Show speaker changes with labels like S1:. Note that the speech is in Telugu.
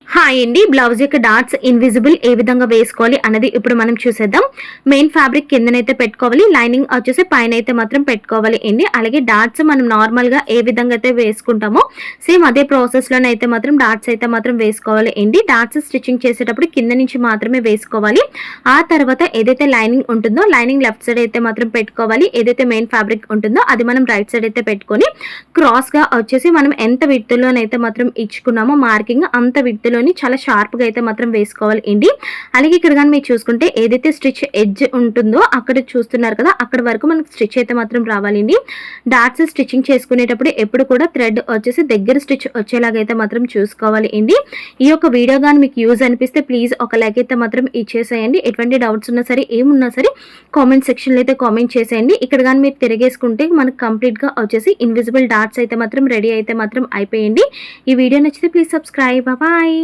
S1: హాయ్ అండి. బ్లౌజ్ యొక్క డాట్స్ ఇన్విజిబుల్ ఏ విధంగా వేసుకోవాలి అన్నది ఇప్పుడు మనం చూసేద్దాం. మెయిన్ ఫ్యాబ్రిక్ కిందనైతే పెట్టుకోవాలి, లైనింగ్ వచ్చేసి పైన అయితే మాత్రం పెట్టుకోవాలి అండి. అలాగే డాట్స్ మనం నార్మల్గా ఏ విధంగా అయితే వేసుకుంటామో సేమ్ అదే ప్రాసెస్లోనైతే మాత్రం డాట్స్ అయితే మాత్రం వేసుకోవాలి అండి. డాట్స్ స్టిచ్చింగ్ చేసేటప్పుడు కింద నుంచి మాత్రమే వేసుకోవాలి. ఆ తర్వాత ఏదైతే లైనింగ్ ఉంటుందో లైనింగ్ లెఫ్ట్ సైడ్ అయితే మాత్రం పెట్టుకోవాలి. ఏదైతే మెయిన్ ఫ్యాబ్రిక్ ఉంటుందో అది మనం రైట్ సైడ్ అయితే పెట్టుకొని క్రాస్గా వచ్చేసి మనం ఎంత విడ్త్లోనైతే మాత్రం ఇచ్చుకున్నామో మార్కింగ్ అంత విడ్త్లో చాలా షార్ప్గా అయితే మాత్రం వేసుకోవాలి అండి. అలాగే ఇక్కడ కానీ మీరు చూసుకుంటే ఏదైతే స్టిచ్ ఎడ్జ్ ఉంటుందో అక్కడ చూస్తున్నారు కదా, అక్కడ వరకు మనకు స్టిచ్ అయితే మాత్రం రావాలండి. డాట్స్ స్టిచ్చింగ్ చేసుకునేటప్పుడు ఎప్పుడు కూడా థ్రెడ్ వచ్చేసి దగ్గర స్టిచ్ వచ్చేలాగైతే మాత్రం చూసుకోవాలి అండి. ఈ యొక్క వీడియో కానీ మీకు యూజ్ అనిపిస్తే ప్లీజ్ ఒక లైక్ అయితే మాత్రం ఇచ్చేసేయండి. ఎటువంటి డౌట్స్ ఉన్నా సరే ఏమున్నా సరే కామెంట్ సెక్షన్లో అయితే కామెంట్ చేసేయండి. ఇక్కడ కానీ మీరు తిరిగేసుకుంటే మనకు కంప్లీట్గా వచ్చేసి ఇన్విజిబుల్ డాట్స్ అయితే మాత్రం రెడీ అయితే మాత్రం అయిపోయింది. ఈ వీడియో నచ్చితే ప్లీజ్ సబ్స్క్రైబ్. బాయ్.